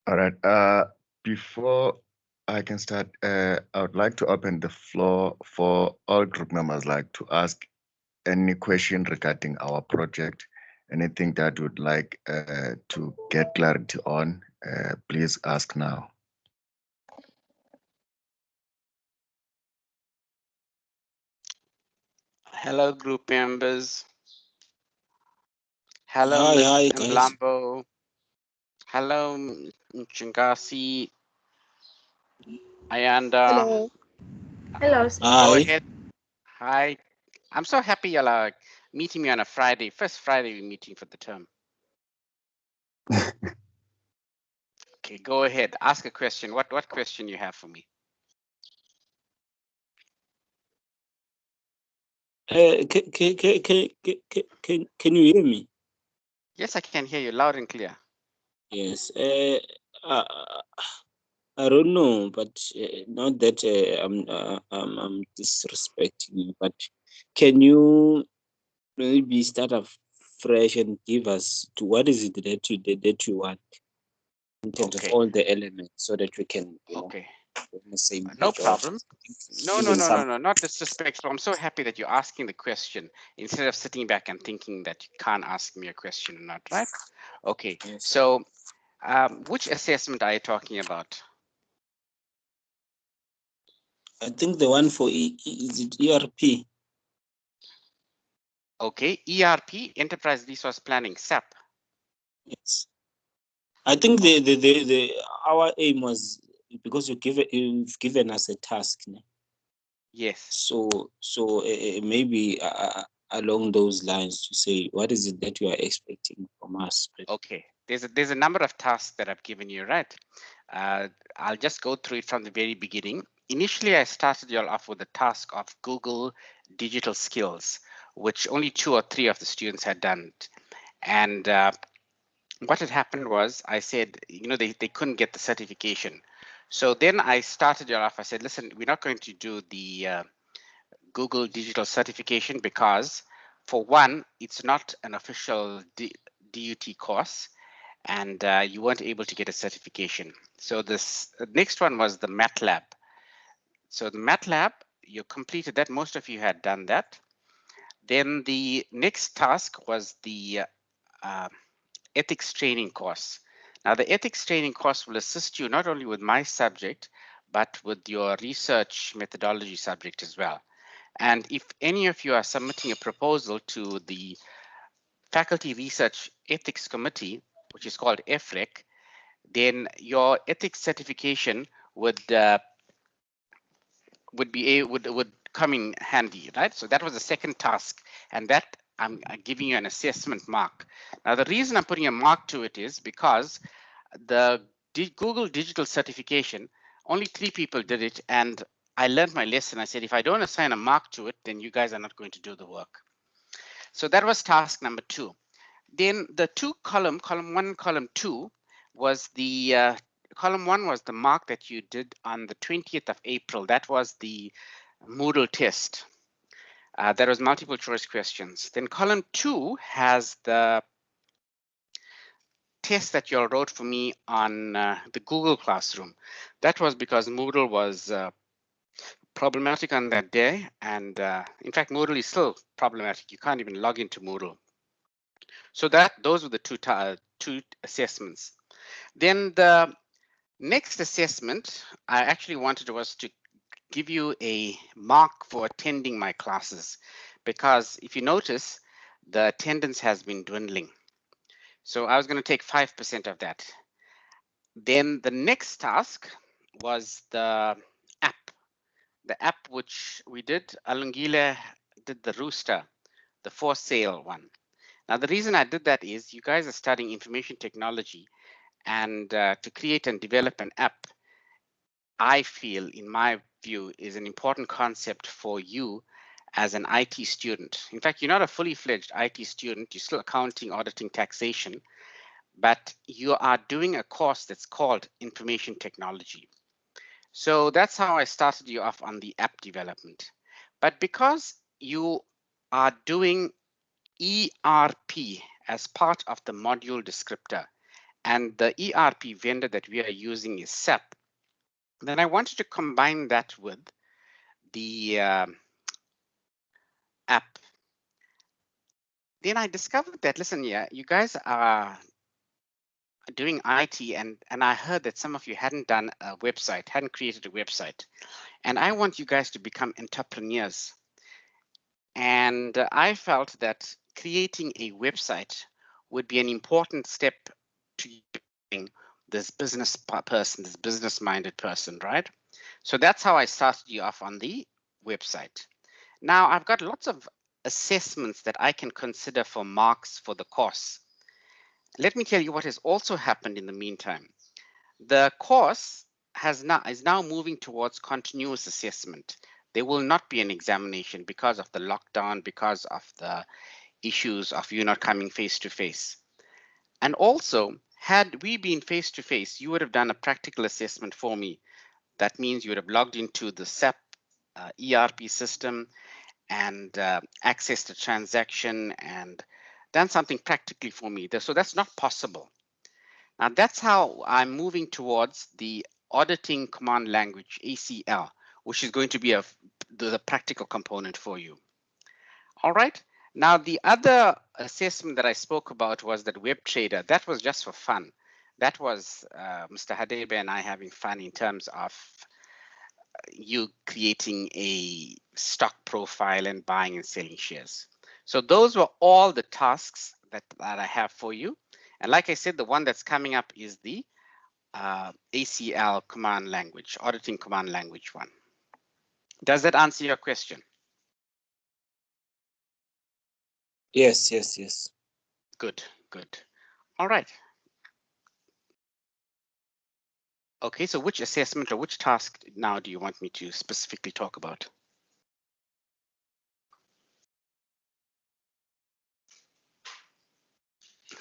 All right. Before I can start, I would like to open the floor for all group members, like to ask any question regarding our project, anything that would like to get clarity on, please ask now. Hello, group members. Hello, Hi, Mr. guys. Mlambo. Hello, Chingasi. Ayanda. Hello. Hello, sir. Go Hi. ahead. Hi. I'm so happy y'all are meeting me on a Friday. First Friday we're meeting for the term. Okay, go ahead. Ask a question. What question you have for me? Can you hear me? Yes, I can hear you loud and clear. Yes. I don't know, but not that I'm disrespecting you, but can you maybe start afresh and give us to what is it that you want in terms of Okay. all the elements so that we can, Okay. be on the same No page or problem. No, no, even no, some. no, no, not disrespectful. I'm so happy that you're asking the question instead of sitting back and thinking that you can't ask me a question or not, right? Okay, Yes. so which assessment are you talking about? I think the one for is it ERP? Okay, ERP, Enterprise Resource Planning, SAP. Yes. I think the our aim was because you've given us a task. Ne? Yes. So maybe along those lines to say what is it that you are expecting from us? Okay, there's a number of tasks that I've given you, right? I'll just go through it from the very beginning. Initially, I started you all off with the task of Google digital skills, which only 2 or 3 of the students had done. And what had happened was I said, they couldn't get the certification. So then I started you all off. I said, listen, we're not going to do the Google digital certification because, for one, it's not an official DUT course, and you weren't able to get a certification. So this next one was the MATLAB. So the MATLAB, you completed that. Most of you had done that. Then the next task was the ethics training course. Now, the ethics training course will assist you not only with my subject, but with your research methodology subject as well. And if any of you are submitting a proposal to the Faculty Research Ethics Committee, which is called FREC, then your ethics certification would come in handy, right? So that was the second task, and that I'm giving you an assessment mark. Now, the reason I'm putting a mark to it is because the Google digital certification, only 3 people did it, and I learned my lesson. I said, if I don't assign a mark to it, then you guys are not going to do the work. So that was task number 2. Then the column 1, column 2 was the column 1 was the mark that you did on the 20th of April. That was the Moodle test. There was multiple choice questions. Then column 2 has the test that you all wrote for me on the Google Classroom. That was because Moodle was problematic on that day. And in fact, Moodle is still problematic. You can't even log into Moodle. So those were the two assessments. Then the next assessment I actually wanted was to give you a mark for attending my classes, because if you notice, the attendance has been dwindling. So I was going to take 5% of that. Then the next task was the app. The app which we did, Alungile did the rooster, the for sale one. Now, the reason I did that is you guys are studying information technology, and to create and develop an app, I feel, in my view, is an important concept for you as an IT student. In fact, you're not a fully fledged IT student. You're still accounting, auditing, taxation, but you are doing a course that's called information technology. So that's how I started you off on the app development. But because you are doing ERP as part of the module descriptor, and the ERP vendor that we are using is SAP, then I wanted to combine that with the app. Then I discovered that, listen, yeah, you guys are doing IT, and I heard that some of you hadn't done a website, hadn't created a website. And I want you guys to become entrepreneurs. And I felt that creating a website would be an important step to being this business person, this business-minded person, right? So that's how I started you off on the website. Now I've got lots of assessments that I can consider for marks for the course. Let me tell you what has also happened in the meantime. The course is now moving towards continuous assessment. There will not be an examination because of the lockdown, because of the issues of you not coming face to face. And also, had we been face to face, you would have done a practical assessment for me. That means you would have logged into the SAP ERP system and accessed a transaction and done something practically for me. So that's not possible. Now that's how I'm moving towards the auditing command language, ACL, which is going to be the practical component for you. All right. Now the other assessment that I spoke about was that web trader. That was just for fun. That was Mr. Hadebe and I having fun in terms of you creating a stock profile and buying and selling shares. So those were all the tasks that I have for you. And like I said, the one that's coming up is the ACL command language, auditing command language one. Does that answer your question? Yes, yes, yes. Good, good. All right. Okay, so which assessment or which task now do you want me to specifically talk about?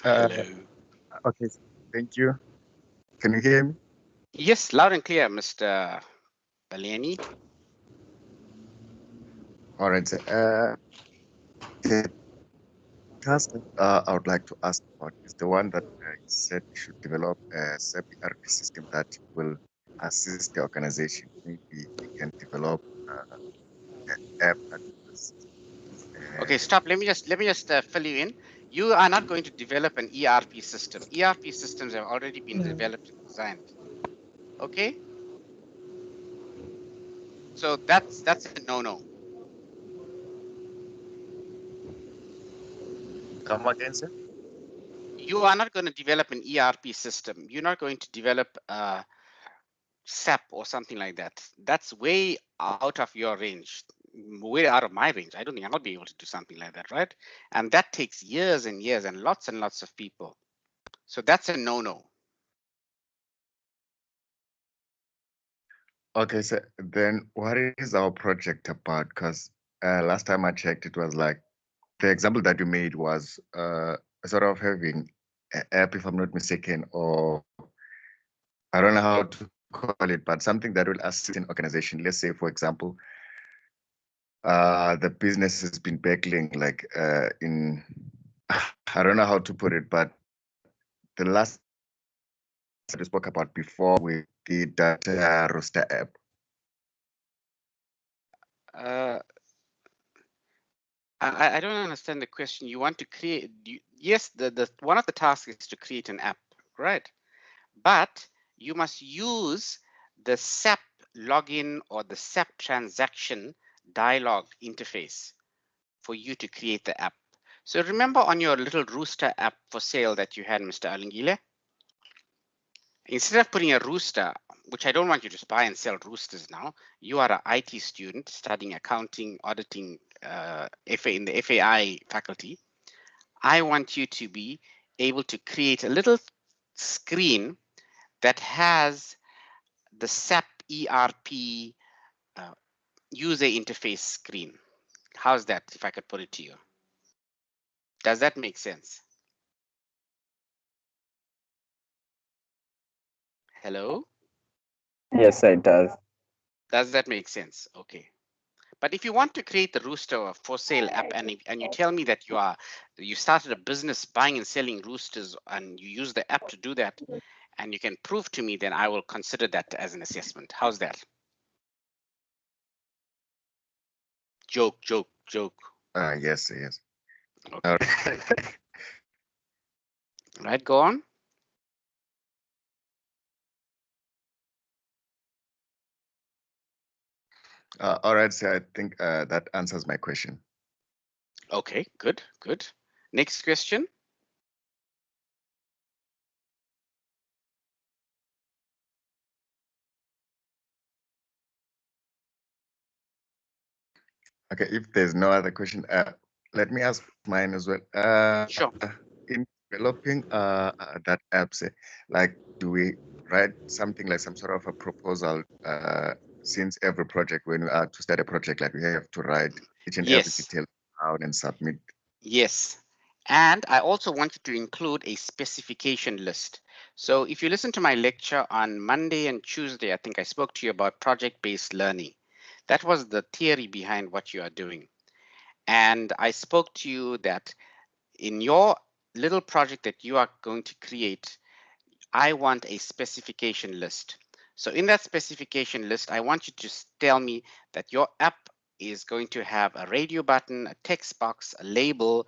Hello. Okay, thank you. Can you hear me? Yes, loud and clear, Mr. Baleni. All right. The task I would like to ask about is the one that you said we should develop a SAP ERP system that will assist the organization. Maybe we can develop an app that will assist. Okay, stop. Let me just fill you in. You are not going to develop an ERP system. ERP systems have already been developed and designed. Okay, so that's a no-no. Come again, sir? You are not going to develop an ERP system. You're not going to develop SAP or something like that. That's way out of your range, way out of my range. I don't think I'll be able to do something like that, right? And that takes years and years and lots of people. So that's a no-no. Okay, so then what is our project about? Because last time I checked, it was like the example that you made was sort of having an app, if I'm not mistaken, or I don't know how to call it, but something that will assist an organization. Let's say, for example, the business has been battling like in, I don't know how to put it, but the last that we spoke about before with the data roster app. I don't understand the question. You want to create, yes, the one of the tasks is to create an app, right? But you must use the SAP login or the SAP transaction dialog interface for you to create the app. So remember on your little rooster app for sale that you had, Mr. Alungile, instead of putting a rooster, which I don't want you to buy and sell roosters now, you are an IT student studying accounting, auditing, in the FAI faculty. I want you to be able to create a little screen that has the SAP ERP user interface screen. How's that, if I could put it to you? Does that make sense? Hello? Yes, it does. Does that make sense? Okay. But if you want to create the rooster for sale app and you tell me that you started a business buying and selling roosters and you use the app to do that, and you can prove to me, then I will consider that as an assessment. How's that? Joke, joke, joke. Yes, yes. Okay. All right. Right, go on. All right, so I think that answers my question. Okay, good, good. Next question. Okay, if there's no other question, let me ask mine as well. Sure. In developing that app, say, like, do we write something like some sort of a proposal? Since every project, when we are to start a project, like we have to write each and every Yes. detail out and submit. Yes. And I also wanted to include a specification list. So if you listen to my lecture on Monday and Tuesday, I think I spoke to you about project-based learning. That was the theory behind what you are doing. And I spoke to you that in your little project that you are going to create, I want a specification list. So in that specification list, I want you to tell me that your app is going to have a radio button, a text box, a label,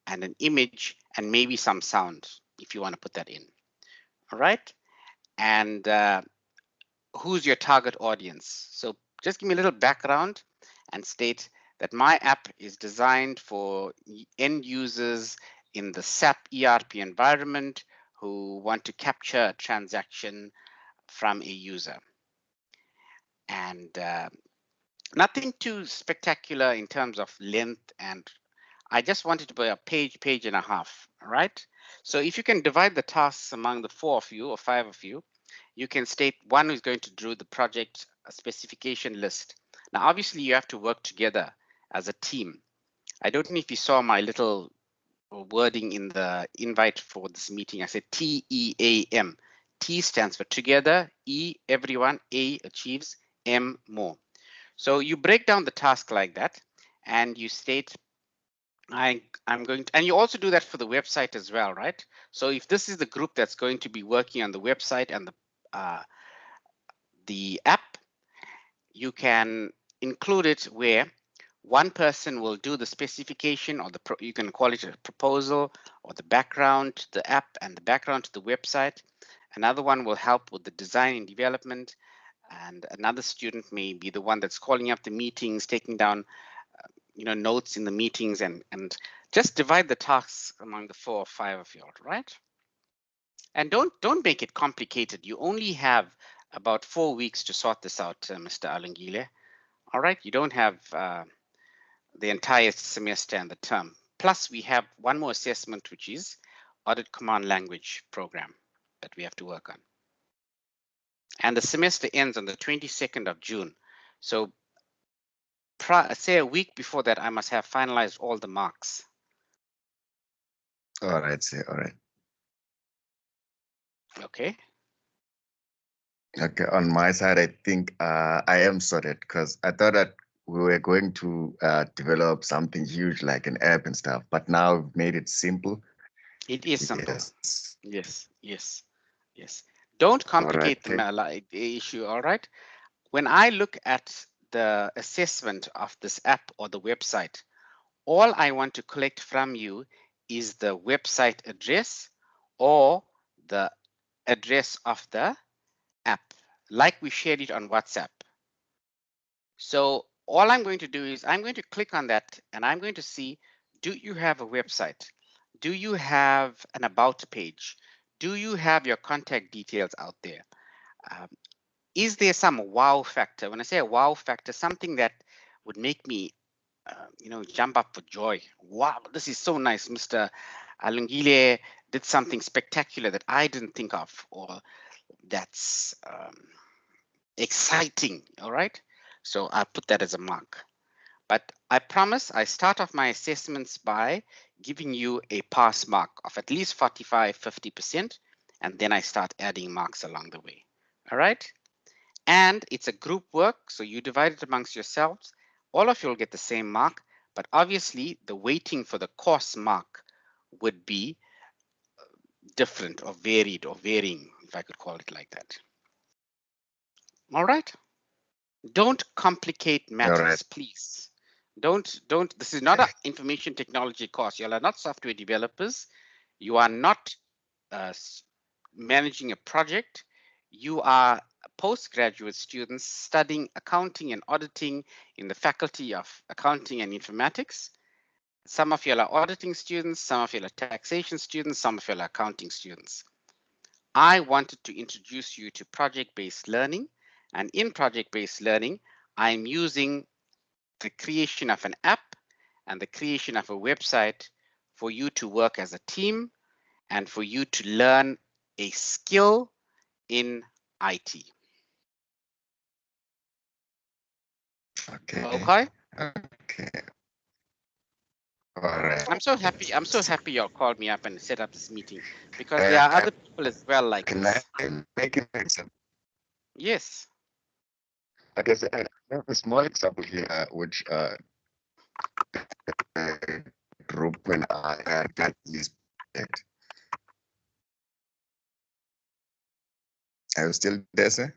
and an image, and maybe some sound if you want to put that in. All right. And who's your target audience? So just give me a little background and state that my app is designed for end users in the SAP ERP environment who want to capture a transaction from a user. And nothing too spectacular in terms of length, and I just wanted to be a page, page and a half, all right? So if you can divide the tasks among the 4 of you or 5 of you, you can state one who's going to do the project specification list. Now, obviously, you have to work together as a team. I don't know if you saw my little wording in the invite for this meeting. I said TEAM. T stands for together, E, everyone, A, achieves, M, more. So you break down the task like that, and you state, I'm going to, and you also do that for the website as well, right? So if this is the group that's going to be working on the website and the app, you can include it where one person will do the specification, or you can call it a proposal, or the background to the app and the background to the website. Another one will help with the design and development, and another student may be the one that's calling up the meetings, taking down notes in the meetings, and just divide the tasks among the 4 or 5 of you, right? And don't make it complicated. You only have about 4 weeks to sort this out, Mr. Alungile. All right, you don't have the entire semester and the term. Plus, we have one more assessment, which is audit command language program that we have to work on. And the semester ends on the 22nd of June. So say a week before that, I must have finalized all the marks. All right, sir. All right. Okay. Okay. On my side, I think I am sorted because I thought that we were going to develop something huge like an app and stuff, but now we've made it simple. It is simple. Yes. Yes, yes, yes. Don't complicate Right. the issue, all right? When I look at the assessment of this app or the website, all I want to collect from you is the website address or the address of the app, like we shared it on WhatsApp. So all I'm going to do is I'm going to click on that and I'm going to see, do you have a website? Do you have an about page? Do you have your contact details out there? Is there some wow factor? When I say a wow factor, something that would make me jump up for joy. Wow, this is so nice. Mr. Alungile did something spectacular that I didn't think of, or that's exciting, all right? So I put that as a mark. But I promise I start off my assessments by giving you a pass mark of at least 45, 50%, and then I start adding marks along the way, all right? And it's a group work, so you divide it amongst yourselves. all of you will get the same mark, but obviously the weighting for the course mark would be different or varied or varying, if I could call it like that. All right. Don't complicate matters, please. Don't. This is not an information technology course. You are not software developers. You are not managing a project. You are postgraduate students studying accounting and auditing in the Faculty of Accounting and Informatics. Some of you are auditing students, some of you are taxation students, some of you are accounting students. I wanted to introduce you to project-based learning, and in project-based learning, I'm using the creation of an app and the creation of a website for you to work as a team and for you to learn a skill in IT. Okay. Okay. Okay. All right. I'm so happy y'all called me up and set up this meeting, because there are other people as well like this. Can I make an example? Yes. Like I said, I have a small example here, which group when I had got this project. Are you still there, sir?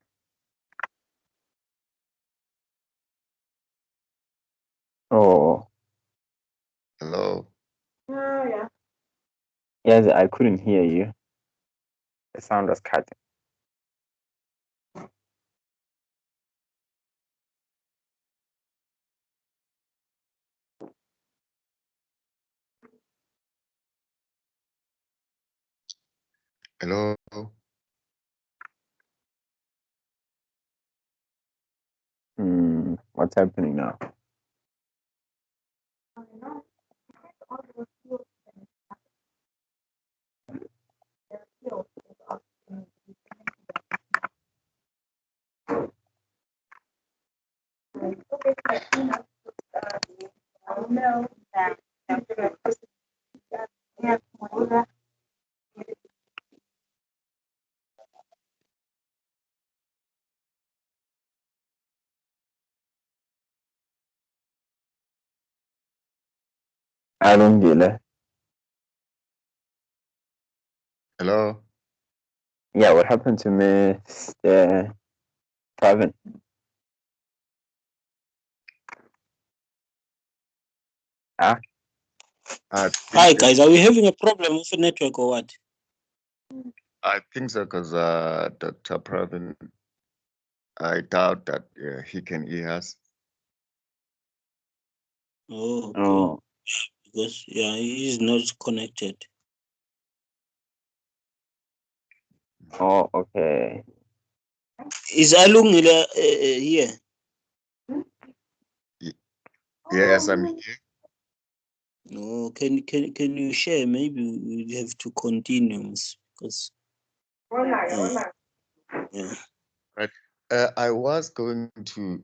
Oh, Hello. yes, I couldn't hear you. The sound was cutting. Hello. What's happening now? Alungile. Hello. Yeah, what happened to Mr. Prinavin? Ah, Hi guys, are we having a problem with the network or what? I think so, because Dr. Prinavin, I doubt that he can hear us. Oh, okay. oh, Because he is not connected. oh, okay. Is Alungile here? Yes, I'm here. No, can you share? Maybe we have to continue because yeah. Right. I was going to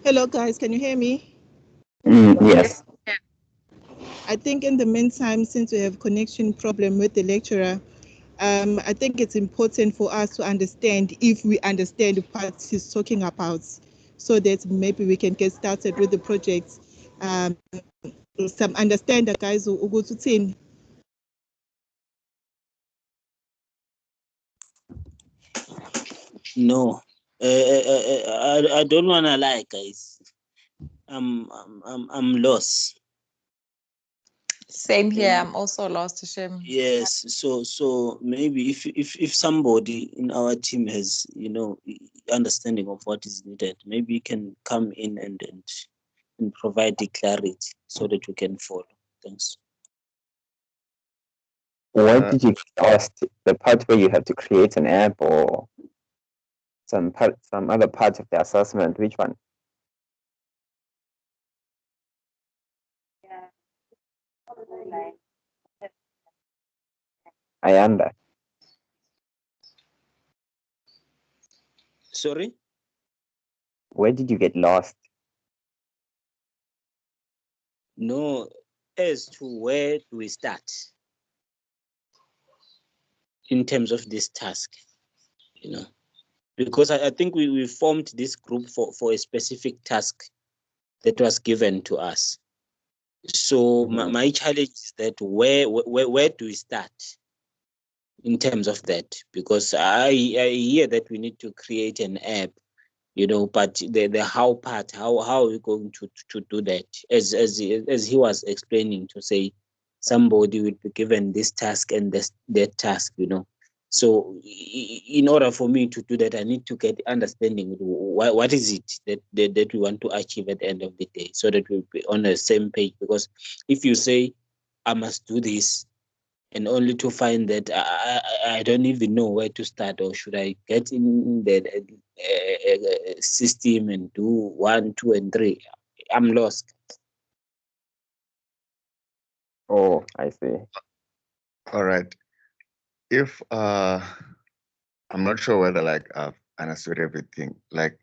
Hello guys, can you hear me? Yes. I think in the meantime, since we have connection problem with the lecturer, I think it's important for us to understand if we understand what he's talking about, so that maybe we can get started with the project. Some understand the guys who go to 10. No, I don't wanna lie, guys. I'm lost. Same here. I'm also lost, Shem. Yes, so maybe if somebody in our team has understanding of what is needed, maybe you can come in and provide the clarity so that we can follow. Thanks. Where did you get lost? The part where you have to create an app, or some other part of the assessment? Which one? Ayanda. Sorry? Where did you get lost? No, as to where do we start in terms of this task, you know? Because I think we formed this group for a specific task that was given to us. So my challenge is that where do we start in terms of that? Because I hear that we need to create an app, you know, but the how part, how are we going to do that? As he was explaining, to say somebody will be given this task and that task, you know. So in order for me to do that, I need to get understanding what is it that we want to achieve at the end of the day, so that we'll be on the same page. Because if you say I must do this, and only to find that I don't even know where to start, or should I get in the system and do 1, 2, and 3, I'm lost. Oh, I see. All right. If I'm not sure whether like I've understood everything. Like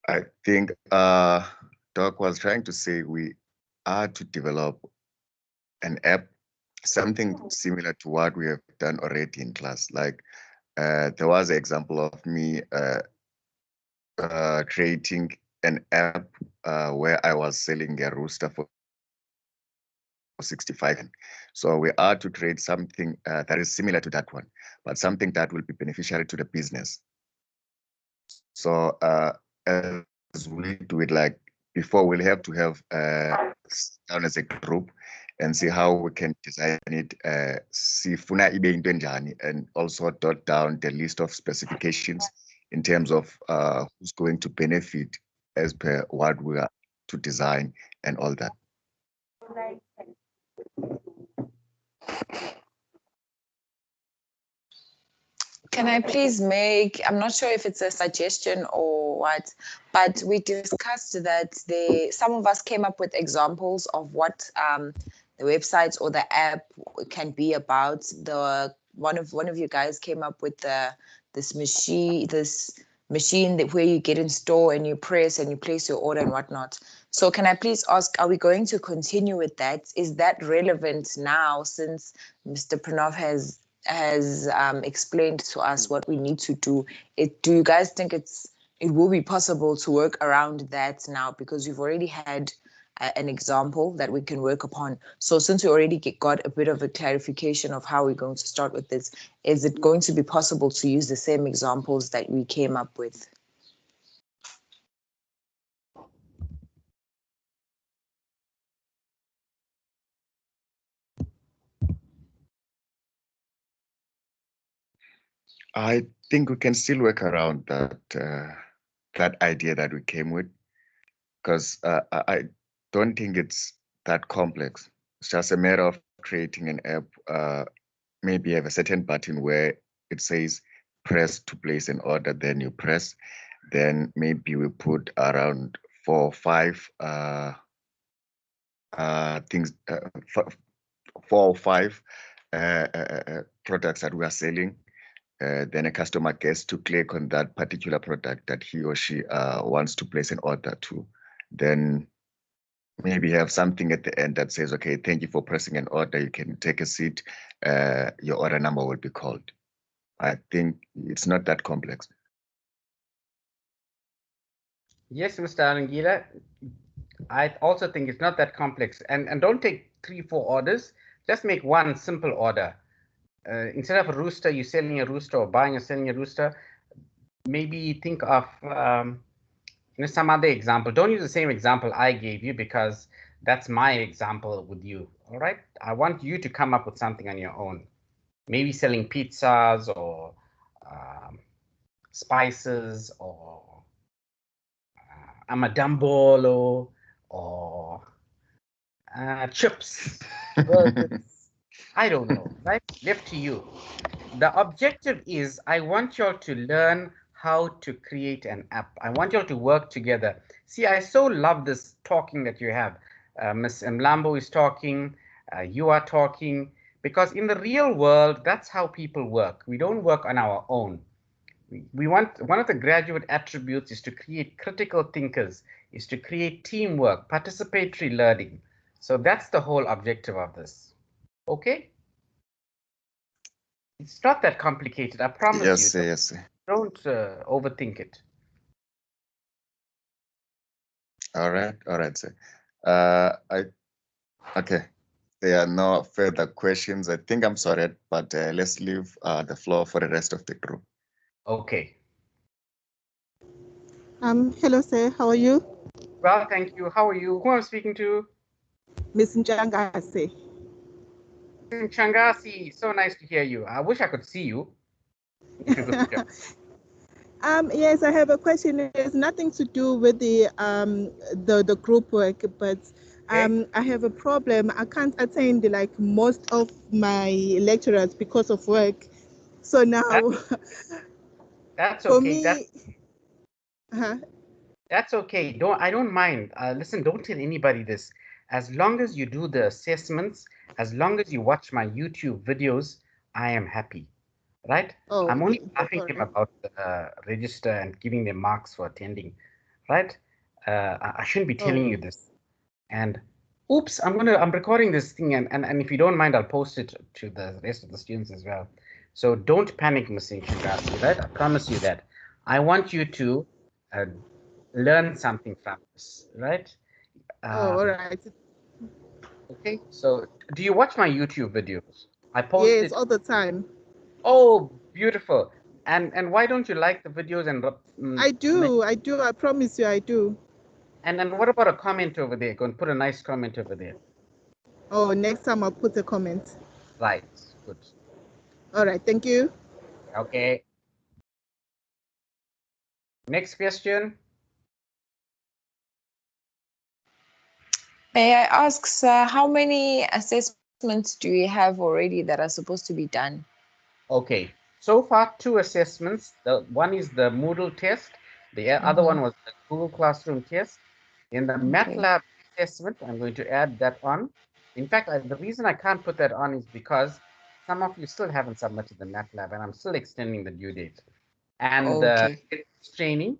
I think Doc was trying to say we are to develop an app, something similar to what we have done already in class. Like there was an example of me creating an app where I was selling a rooster for 65. So we are to create something that is similar to that one, but something that will be beneficial to the business. So as we do it, like before, we'll have to have down as a group and see how we can design it, see funa ibe into njani, and also jot down the list of specifications in terms of who's going to benefit as per what we are to design and all that. Can I please make, I'm not sure if it's a suggestion or what, but we discussed that some of us came up with examples of what the websites or the app can be about. One of you guys came up with this machine that where you get in store and you press and you place your order and whatnot. So can I please ask, are we going to continue with that? Is that relevant now, since Mr. Pranav has explained to us what we need to do? Do you guys think it will be possible to work around that now, because we've already had an example that we can work upon? So since we already got a bit of a clarification of how we're going to start with this, is it going to be possible to use the same examples that we came up with? I think we can still work around that idea that we came with, because I don't think it's that complex. It's just a matter of creating an app. Maybe have a certain button where it says press to place an order, then you press. Then maybe we put around 4 or 5 things, 4 or 5 products that we are selling. Then a customer gets to click on that particular product that he or she wants to place an order to. Then maybe have something at the end that says, okay, thank you for pressing an order. You can take a seat. Your order number will be called. I think it's not that complex. Yes, Mr. Alungile, I also think it's not that complex. And don't take 3, 4 orders. Just make one simple order. Instead of a rooster, you're selling a rooster, or buying or selling a rooster. Maybe think of some other example. Don't use the same example I gave you, because that's my example with you. All right. I want you to come up with something on your own. Maybe selling pizzas, or spices, or amadambolo, or chips, burgers, I don't know, right? Left to you. The objective is I want y'all to learn how to create an app. I want y'all to work together. See, I so love this talking that you have. Ms. Mlambo is talking, you are talking, because in the real world, that's how people work. We don't work on our own. We want, one of the graduate attributes is to create critical thinkers, is to create teamwork, participatory learning. So that's the whole objective of this. Okay? It's not that complicated, I promise Yes, you. sir, yes, sir. Don't overthink it. All right, sir. Okay. There are no further questions. I think I'm sorry, but let's leave the floor for the rest of the group. Okay. Hello, sir. How are you? Well, thank you. How are you? Who am I speaking to? Miss Njangase. Changasi. So nice to hear you. I wish I could see you. If you could speak up. Yes, I have a question. It has nothing to do with the group work, but Okay. I have a problem. I can't attend like most of my lecturers because of work. So now, That's for okay. me, That's okay. I don't mind. Listen, don't tell anybody this. As long as you do the assessments, as long as you watch my YouTube videos, I am happy. Right? oh, I'm only okay, laughing all them right. about the register and giving them marks for attending. Right? I shouldn't be telling Oh, you this. And oops, I'm recording this thing, and if you don't mind, I'll post it to the rest of the students as well. So don't panic, Ms. Chingasi, right? I promise you that. I want you to learn something from this, right? all right. Okay, so do you watch my YouTube videos? I Yes, posted. all the time. Oh, beautiful. And why don't you like the videos I do. I promise you, I do. and then what about a comment over there? Go and put a nice comment over there. Oh, next time I'll put a comment. Right, good. All right, thank you. Okay. Next question. May I ask, sir, how many assessments do you have already that are supposed to be done? Okay, so far 2 assessments. The one is the Moodle test. The other one was the Google Classroom test. In the MATLAB assessment, I'm going to add that on. In fact, the reason I can't put that on is because some of you still haven't submitted the MATLAB, and I'm still extending the due date. And training,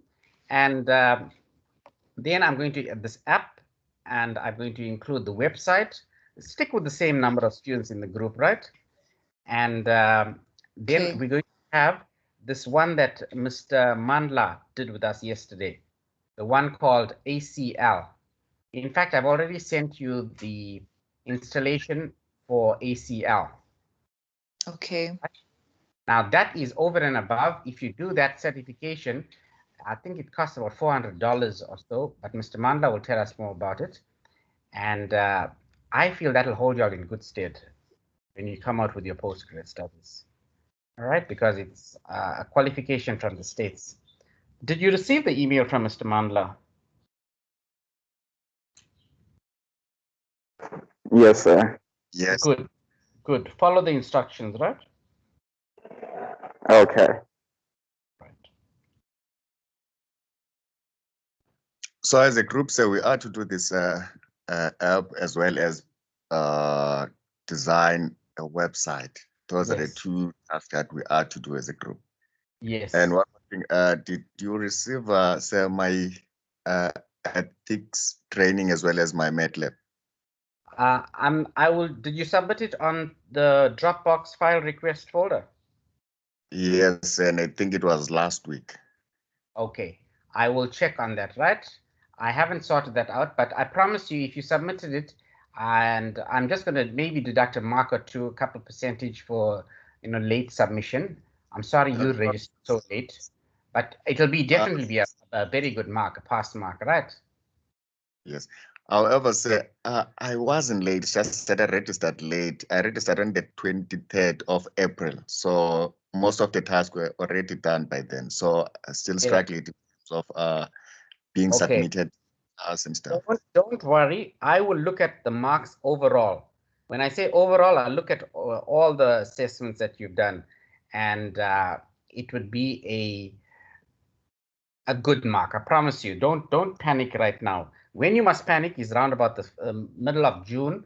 and then I'm going to add this app, and I'm going to include the website. Stick with the same number of students in the group, right? And then we're going to have this one that Mr. Mandla did with us yesterday, the one called ACL. In fact, I've already sent you the installation for ACL. Okay. Now that is over and above. If you do that certification, I think it costs about $400 or so, but Mr. Mandla will tell us more about it. And I feel that'll hold you all in good stead when you come out with your postgraduate studies. All right, because it's a qualification from the States. Did you receive the email from Mr. Mandla? Yes, sir. Yes. Good, good. Follow the instructions, right? Okay. Right. So as a group, so we are to do this app as well as design a website. Those are the 2 tasks that we are to do as a group. Yes. And one thing, did you receive say my ethics training as well as my MATLAB? Did you submit it on the Dropbox file request folder? Yes, and I think it was last week. Okay, I will check on that, right? I haven't sorted that out, but I promise you, if you submitted it, and I'm just going to maybe deduct a mark or two, a couple percentage for late submission. I'm sorry you registered so late, but it'll be definitely be a very good mark, a pass mark, right? Yes. However, sir, I wasn't late. It's just that I registered late. I registered on the 23rd of April. So most of the tasks were already done by then. So I still struggling in terms of being submitted and stuff. Don't worry. I will look at the marks overall. When I say overall, I look at all the assessments that you've done, and it would be a good mark. I promise you. Don't panic right now. When you must panic is around about the middle of June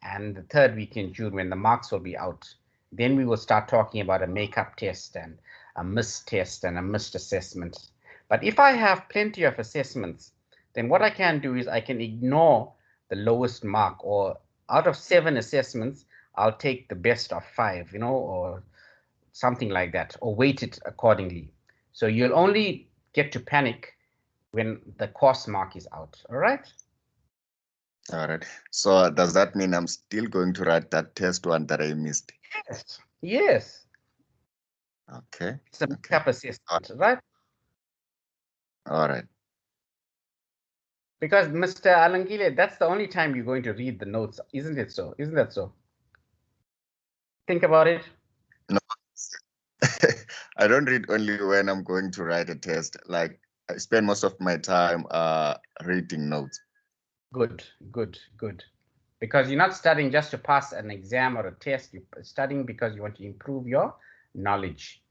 and the third week in June, when the marks will be out. Then we will start talking about a makeup test and a missed test and a missed assessment. But if I have plenty of assessments, then what I can do is I can ignore the lowest mark, or out of 7 assessments, I'll take the best of 5, you know, or something like that, or weight it accordingly. So you'll only get to panic when the course mark is out. All right. All right. So does that mean I'm still going to write that test one that I missed? Yes. Yes. Okay. It's a makeup assessment, right? All right. Because Mr. Alungile, that's the only time you're going to read the notes, isn't it so? Isn't that so? Think about it. No, I don't read only when I'm going to write a test. Like I spend most of my time reading notes. Good, good, good. Because you're not studying just to pass an exam or a test. You're studying because you want to improve your knowledge.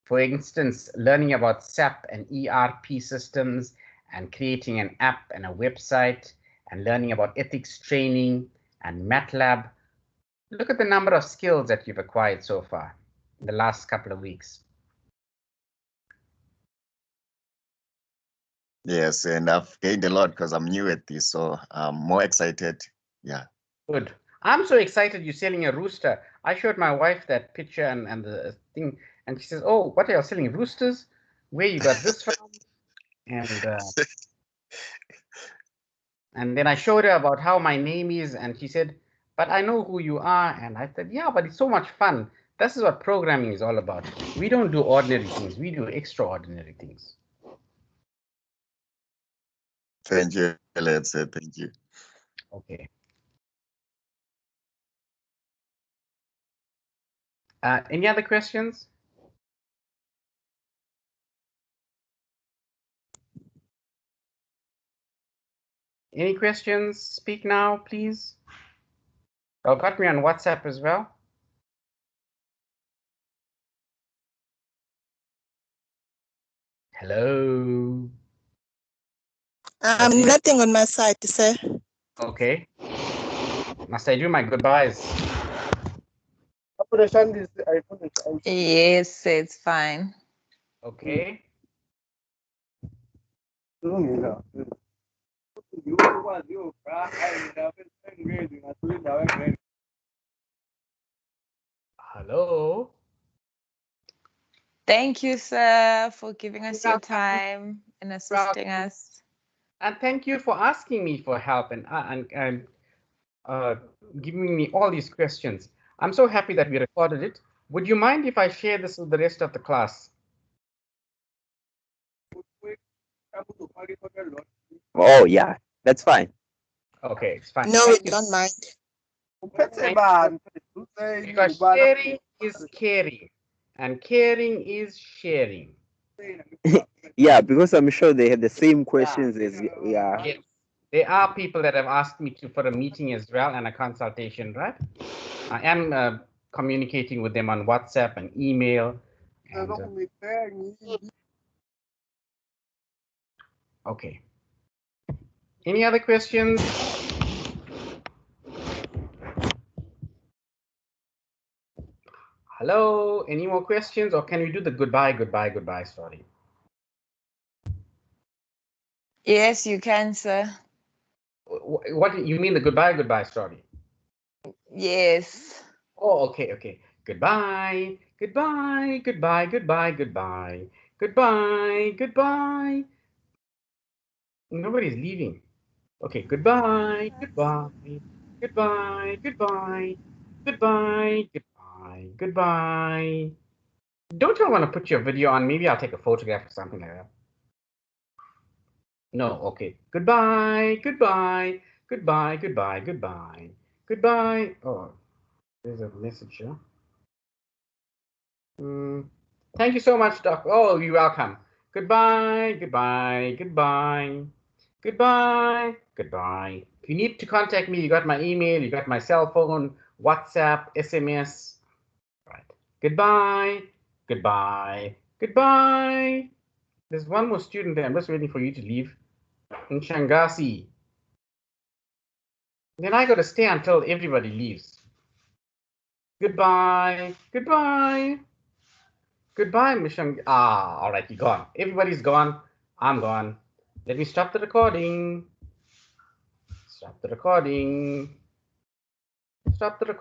For instance, learning about SAP and ERP systems, and creating an app and a website, and learning about ethics training and MATLAB. Look at the number of skills that you've acquired so far in the last couple of weeks. Yes, and I've gained a lot because I'm new at this, so I'm more excited. Yeah. Good. I'm so excited you're selling a rooster. I showed my wife that picture and the thing, and she says, "Oh, what are you selling, roosters? Where you got this from?" And then I showed her about how my name is, and she said, "But I know who you are." And I said, "Yeah, but it's so much fun. This is what programming is all about. We don't do ordinary things. We do extraordinary things." Thank you, let's say thank you. Okay. Any other questions? Any questions? Speak now, please. Oh, got me on WhatsApp as well. Hello. Nothing on my side to say. Okay. Must I do my goodbyes? Yes, it's fine. Okay. Hello. Thank you, sir, for giving us your time and assisting us. And thank you for asking me for help and giving me all these questions. I'm so happy that we recorded it. Would you mind if I share this with the rest of the class? Oh yeah, that's fine. Okay, it's fine. No, Thank we you. don't mind. Because sharing is caring, and caring is sharing. Yeah, because I'm sure they had the same questions as yeah. Yes. There are people that have asked me for a meeting as well and a consultation, right? I am communicating with them on WhatsApp and email. And, okay. Any other questions? Hello, any more questions, or can we do the goodbye story? Yes, you can, sir. What you mean the goodbye story? Yes. Oh, okay. Goodbye. Nobody's leaving. Okay, goodbye. Don't you want to put your video on? Maybe I'll take a photograph or something like that. No, okay. Goodbye. Oh, there's a message here. Thank you so much, Doc. Oh, you're welcome. Goodbye. If you need to contact me, you got my email, you got my cell phone, WhatsApp, SMS. Right. Goodbye, goodbye, goodbye. There's one more student there. I'm just waiting for you to leave. Nshangasi. Then I got to stay until everybody leaves. Goodbye, goodbye. Goodbye, Mishang. Ah, all right, you're gone. Everybody's gone. I'm gone. Let me stop the recording. Stop the recording. Stop the recording.